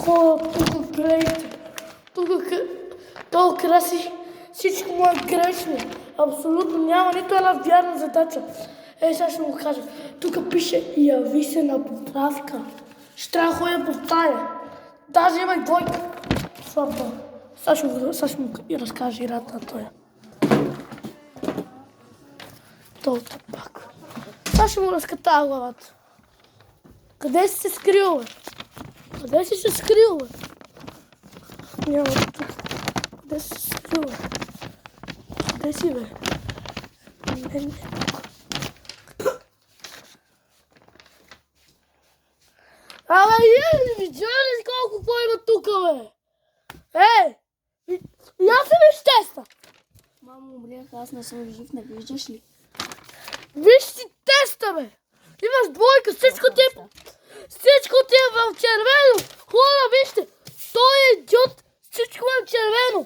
Хора, тук гледайте. Тук то краси всичко му е грешно. Абсолютно няма нито една вярна задача. Сега ще му кажа. Тук пише яви се на поправка. Ще трябва да ходя по тая. Даже има и двойка. Слабо. Сега ще му разкажа играта на тоя. Толта пак. Сега ще му разкатая главата. Къде си се скрил, бе? Къде си се скрил, бе? Няма тук. Къде си се скрил, бе? Къде си, бе? Не. Абе, видя ли колко какво има тук, бе? Я се виж теста! Мамо, умрях, аз не съм жив, не виждаш ли? Виж си теста, бе! Имаш двойка, всичко ти е в червено! Хора, вижте! Той е идиот! Всичко е в червено!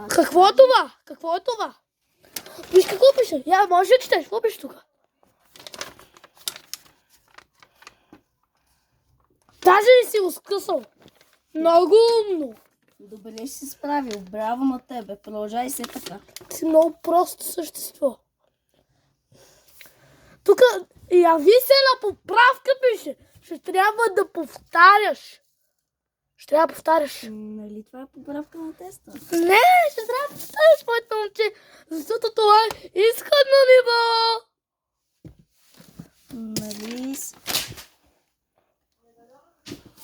Какво е това? Какво е това? Виж какво пише? Я, може да четеш? Какво пише тук? Даже ли си го скъсал? Много умно! Добре си справил, браво на тебе, продължай се така. Си много просто същество. Тук яви се на поправка пише. Ще трябва да повтаряш. Ще трябва да повтаряш. Нали това е поправка на теста? Не, ще трябва да повтаряш, моето момче. Защото това е изходно ниво. Нали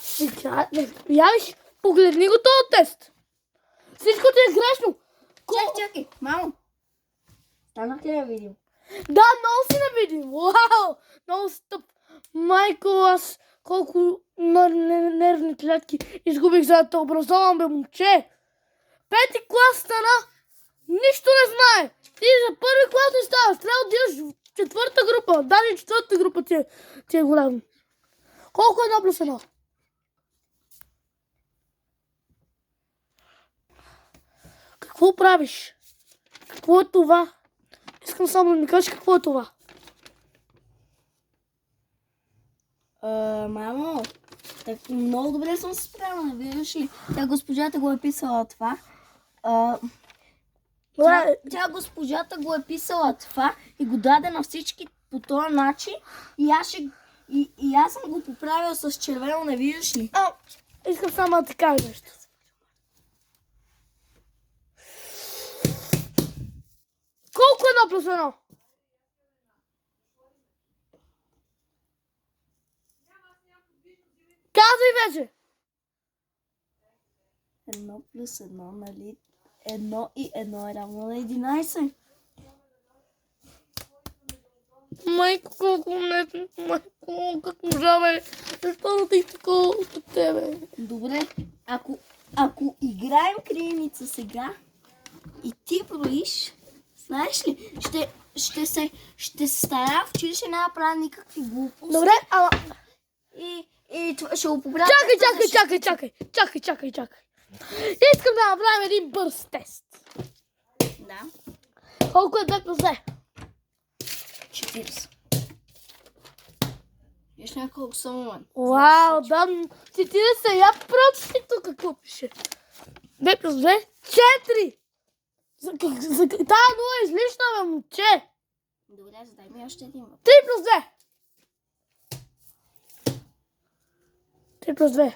Сега, явиш, погледни го този тест. Всичко ти е грешно. Чакай, мамо. Станах ли да видим? Да, много си невидим. Вау! Много стъп. Майко, аз колко нервни клетки изгубих за да те образовам, бе, момче. Пети клас стана. Нищо не знае. Ти за първи клас не ставаш. Трябва да отидеш в четвърта група. Даже четвърта група ти е голямо. Колко е 1+1? Какво правиш? Какво е това? Искам само да ми кажеш какво е това. Мамо, так, много добре съм се справила, не виждаш ли? Тя госпожата го е писала това. Тя госпожата го е писала това и го даде на всички по този начин и аз съм го поправила с червено, не виждаш ли? Искам само да ти кажа нещо. Колко е 1+1? Казвай вече! 1+1, нали? 1 и 1 е равно на 11. Майко, колко не... Майко, как можа, бе? Защо да ти такова от тебе? Добре, ако играем криеница сега и ти броиш, знаеш ли, ще се стара в училище, няма правя никакви глупости. Добре, ама... И ще го поправя. Чакай. Искам да направим един бърз тест. Да. Колко е 2+2? 40. Виж ли колко съм умен? Вау, да, 40. Я прочети тук какво пише. 2+2? 4! Тая нула е излишна, бе, момче. Добре, задай ми още един въпрос. 3+2.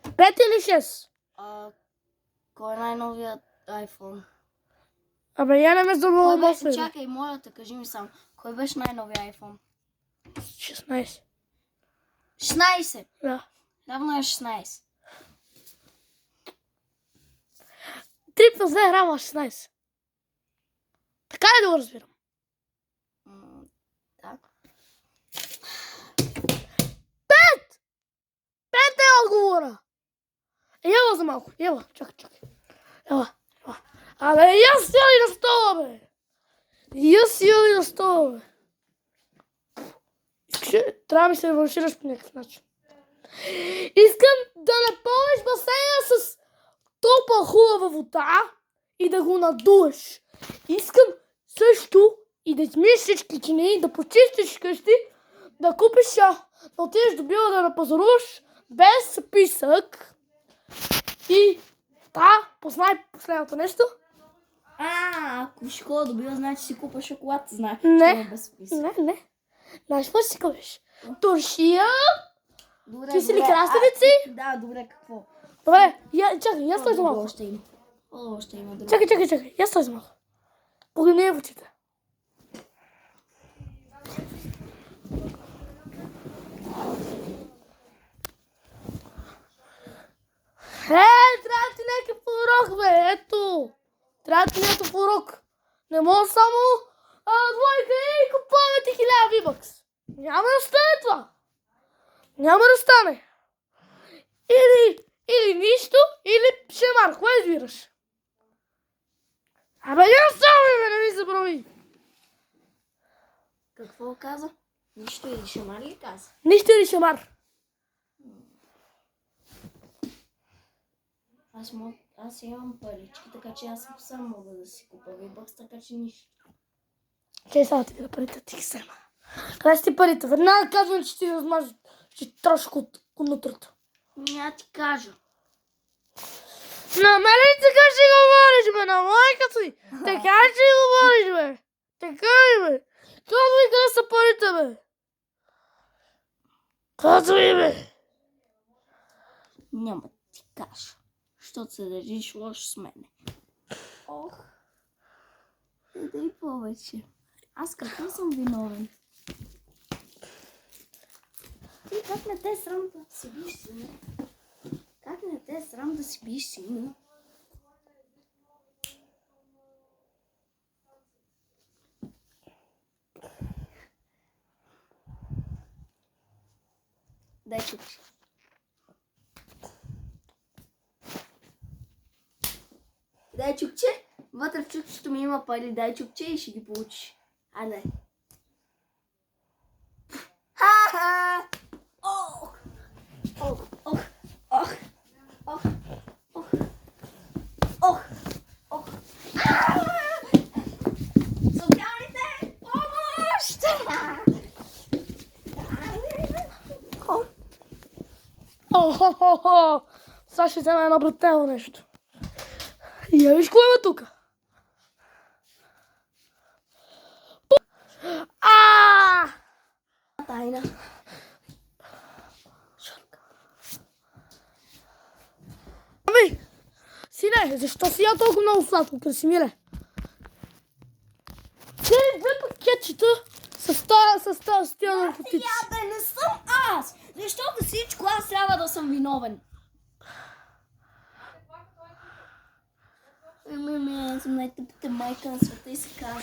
5 или 6? Кой е най-новият iPhone? Абе, я не ме забавя. Чакай, моля те, кажи ми само. Кой беше най-новият iPhone? 16. 16! Да. Равно е 16. 3+2 равно 16. Така ли да го разбирам? Так. 5 е отговора. Ела за малко. Ела, чакай. Ела. Абе, я сяли на стола, бе. Трябва да ми се реваншираш по някакъв начин. Искам да напълниш басейна с топла хубава вода и да го надуеш. Искам също и да измиеш всички чинии, да почистиш къщи, да купиш, да отидеш до Била да напазаруваш без списък и познай последното нещо. Ако в школа добива, значи си купа шоколад, значи Не. без списък. Не. Знаеш какво си купиш? Туршия, Добре, ти си ли добре. краставици? Да, добре, какво? Добре, чакай, я стой за Какво малко. още има? Какво още има? Добре. Чакай, я стой за малко. Погледни я в очите. Трябва ти някакъв урок, бе, ето. Трябва ти някакъв урок. Не мога само двойка и купуваме ти 1000 V-Bucks. Няма да стане това. Няма да стане. Или нищо, или шемар. Кое избираш? Абе, няма само, бе, не ми забрави. Какво каза? Нищо или шамар ли каза? Нищо или шемар. Аз имам парички, така че аз сам мога да си купа V-Bucks, така че нищо. Чай сега ти да парите ти ги взема. Къде си ти парите? Веднага казвам, че ти размажеш, че трошка от конутрата. Няма ти кажа. На мене ли така ще говориш, бе, на майка си? Така ще говориш, бе. Така ли, бе? Казвай къде са парите, бе. Казвай, бе. Няма ти кажа. Защото се държиш лошо с мене. Ох. Дай повече. Аз какво съм виновен? Ти как не те е срам да си биш сина? Как не те е срам да си биш сина? Дай чукче. Дай чукче. Вътре в чукчето ми има пари. Дай чукче и ще ги получиш. Айде. Ха-ха! Ох! Ох! Ох! Ох! Ох! Ох! Ох! Ох! Социалните! Помощ! О-хо-хо-хо! Сега ще взема едно брателно нещо. Я виж кое има тук. Тайна. Ами, сине, защо си я толкова много сладко, Красимире? Цели 2 пакетчета с тия наркотици. Я да не съм аз! Защото всичко аз трябва да съм виновен. Аз съм най-тъпата майка на света и се казва.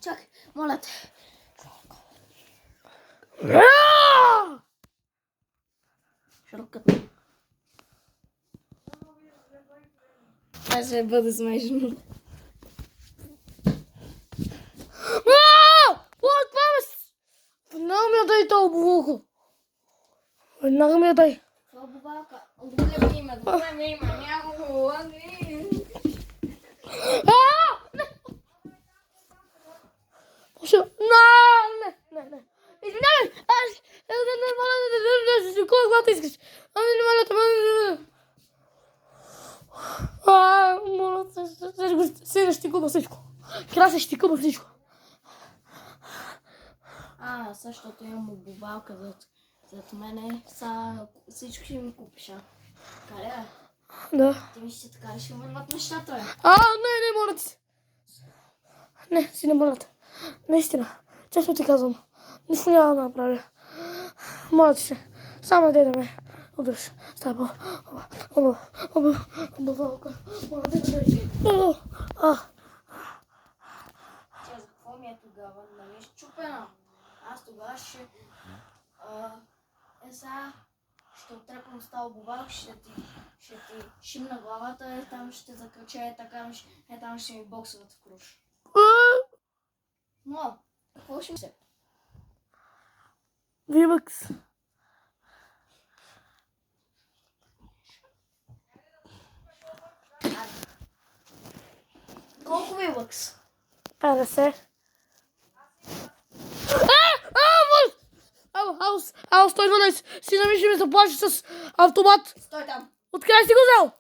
Чакай, моля те. Широката. Това ще бъде смешно. Веднага ми я дай този обувалка. Веднага ми я дай. Това обувалка. Добре ми има. Няма лъги. Не. Извинявай! Когато искаш. Моля се, ще купа всичко. Краси ще купа всичко. Същото имам обувалка зад мене. Всичко ще ми купиш, Така ли, бе? Да. Ти мислиш, че така ли ще върват нещата, бе? Не, моля ти се. Не, си не моля те. Наистина. Честно ти казвам. Нищо няма да направя. Моля ти се. Само дай да ме удръж. Става обувалка. Моля те да дай. Тя за какво ми е тогава? Нали е счупена? Аз тогава ще... сега ще отрепам с тази обувалка, ще ти шимна главата, там ще закръча, така, там ще ми боксват в круш. Но, какво ще ми се? V-Bucks. V-Bucks? 50. Ало, 112. Сина ми ще ме заплаши с автомат. Стой там. Откъде си го взел?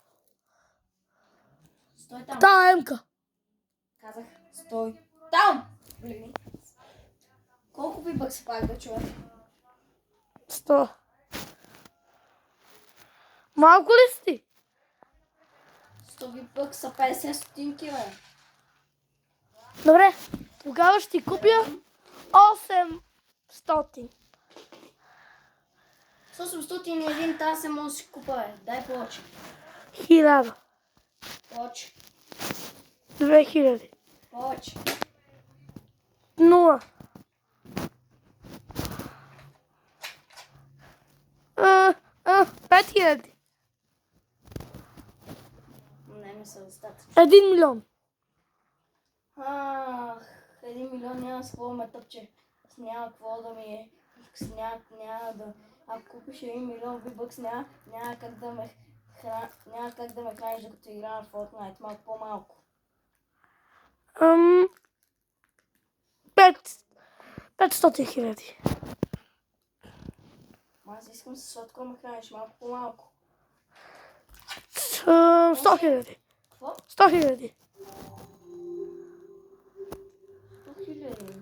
Стой там. Та емка. Казах, стой там. Блин. Колко V-Bucks пак да чуя? 100. Малко ли си? 100 V-Bucks са 50 стотинки, бе. Добре, тогава ще ти купя 800. С 801 тази се може да си купа, бе. Дай повече. 1000. Повече. 2000. Повече. 0. 5000. Не ми са достатъчно. 1 милион. 1 милион няма с какво ме тъпче. С няма какво да ми е. Няма да... Ако купиш 1 милион V-Bucks, няма как да ме храниш докато играя на Fortnite. Малко по-малко. 500 хиляди. Аз искам със сладко да ме храниш малко по-малко. 100 хиляди. Какво? 100 хиляди. 100 хиляди.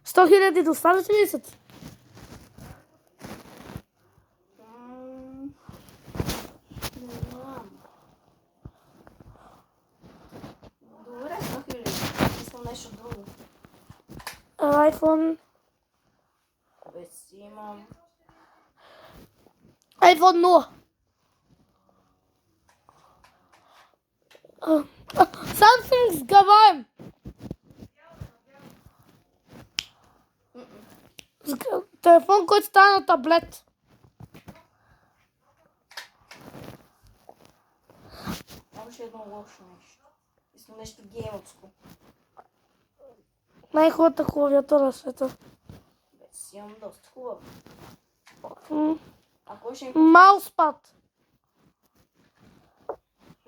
Сто хиляди достатъчно ли са ти? Не знам. Добре, 100 хиляди. Искам нещо друго. iPhone. Абе си имам. iPhone 0. Samsung с гаваем. Телефон, който става на таблет. Още едно лошо нещо. Искам нещо геймовско. Най-хубавата клавиатура на света. Бе си имам доста хубаво. Ако ще Мауспад.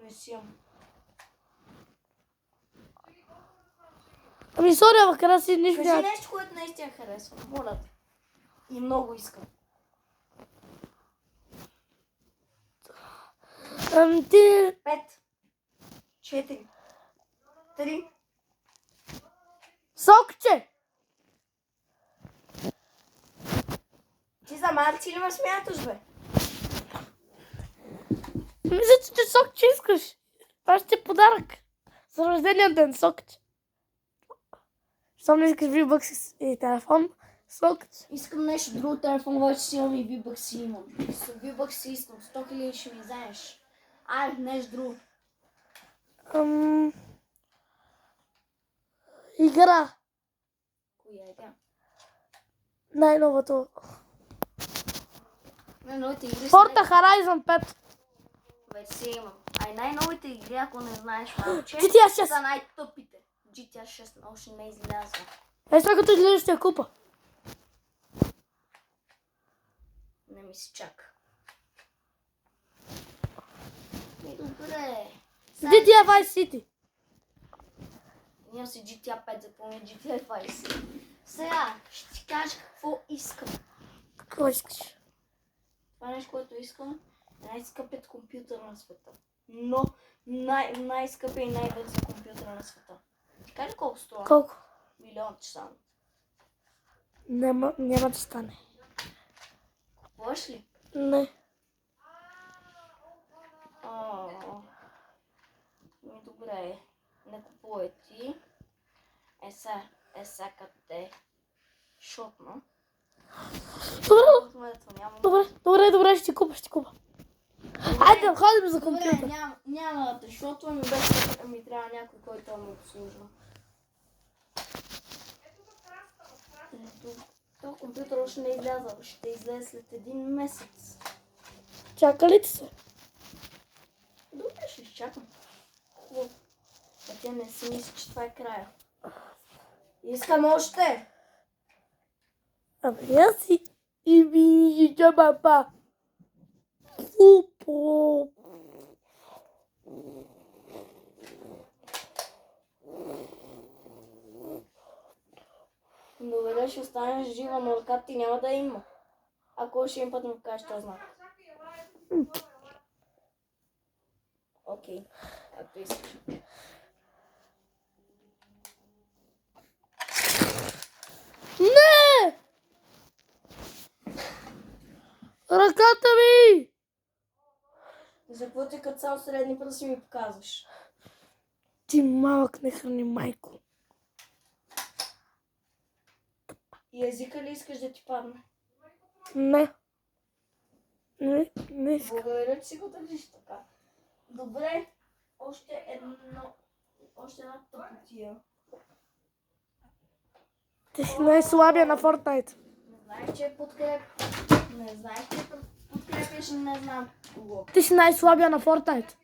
бе си имам. Ами, сори, ама къде си нищо Кажи няма. нещо, което наистина харесвам. Моля те. И много искам. Ти... 5, 4, 3. Сокче! Ти за малци ли ме смяташ, бе? Мисля, че сокче искаш. Това ще е подарък. За рождения ден, сокче. Щом не искаш V-Bucks и телефон, сокче. Искам нещо друго телефон, който си имам и V-Bucks си имам. С V-Bucks си искам. 100 000 ще ми вземеш. Ай, нещо друго. Игра. Коя е тя? Най-новото. Най-новите игри Forza Horizon 5. вече си имам. Ай, най-новите игри, ако не знаеш малче, GTA 6. са най-тъпите. GTA 6 още не излязва. Сега като излезеш ще я купа. Не ми се чака. Добре. GTA Vice City. Имам си GTA 5, запомня GTA 20. Сега ще ти кажа какво искам. Какво искаш? Това нещо, което искам, е най-скъпият компютър на света. Но най-скъпият и най-бързият компютър на света. Ти кажа колко струва? Колко? Милион само. Няма да стане. Купуваш ли? Не. Добре. Не купувай ти. Сега като те шотна. Добре, ще ти купа. Айде, ходим за компютър. Добре, няма да те шотвам и без ми трябва някой, който ми обслужва. този компютър още не е излязъл. Ще излезе след един месец. Чака ли ти се? Добре, ще изчакам. Хубаво. А тя не си мисли, че това е края. Искам още! Абе, аз си и ми папа. Упо. Добре, ще останеш жива, но ръката ти няма да има. Ако още един път му кажеш този знак. Окей, както искаш. Не! Ръката ми! За какво ти като само средни път да си ми показваш? Ти малък не храни майко. И езика ли искаш да ти падне? Не. Не искам. Благодаря, че си го държиш така. Добре, още една тъпотия. Ти си най-слабия на Fortnite. Не знаеш, че подкрепяш, не знам кого. Ти си най-слабия на Fortnite.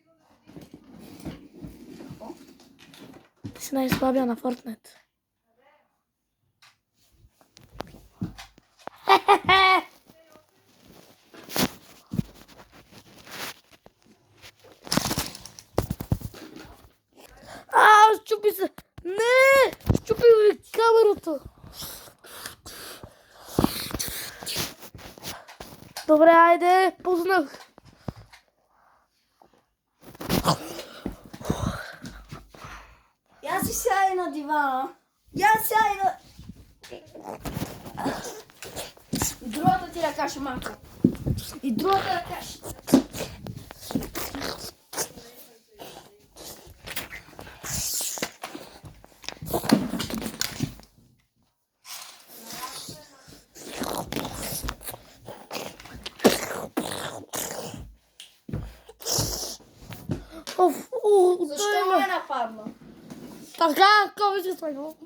Ти си най-слабия на Fortnite. Щупи се! Не! Щупи ми камерата! Добре, айде, познах. Я си сядай на дивана. Я сядай на... И другата ти ръка ще мака. И другата ръка ще... Защо ме нападна? Така, кой ще спайно?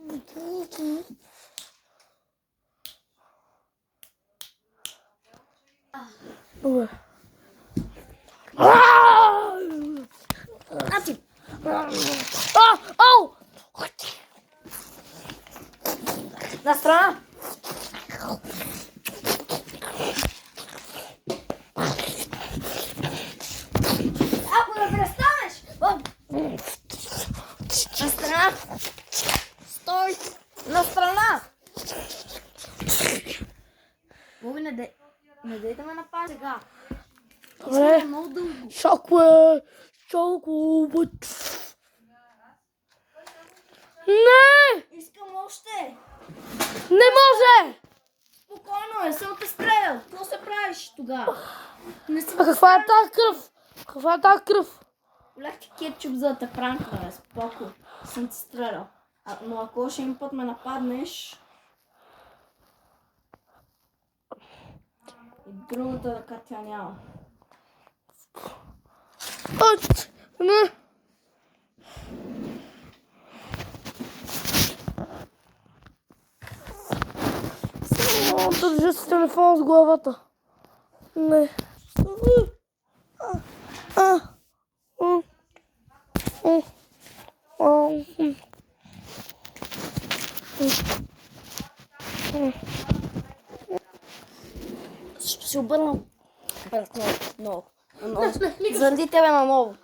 Добре. Ти! Ау! На страна! Ако не престанеш! На страна! Стой! На страна! Боби, не дей да ме напада сега. Добре. Много дълго. Шокве! Шокве! Не! Искам още! Не може! Спокойно е, съм те стрелял. Какво се правиш тогава? Не си А каква е тази кръв? Каква е тази кръв? Олег ти кетчуп за да те пранкваме, спокойно. Съм те стрелял. Но ако още един път ме нападнеш... И другата ръка тя няма. Не! Държа с телефон с главата. Не. Ще се обърна много. Заради тебе наново.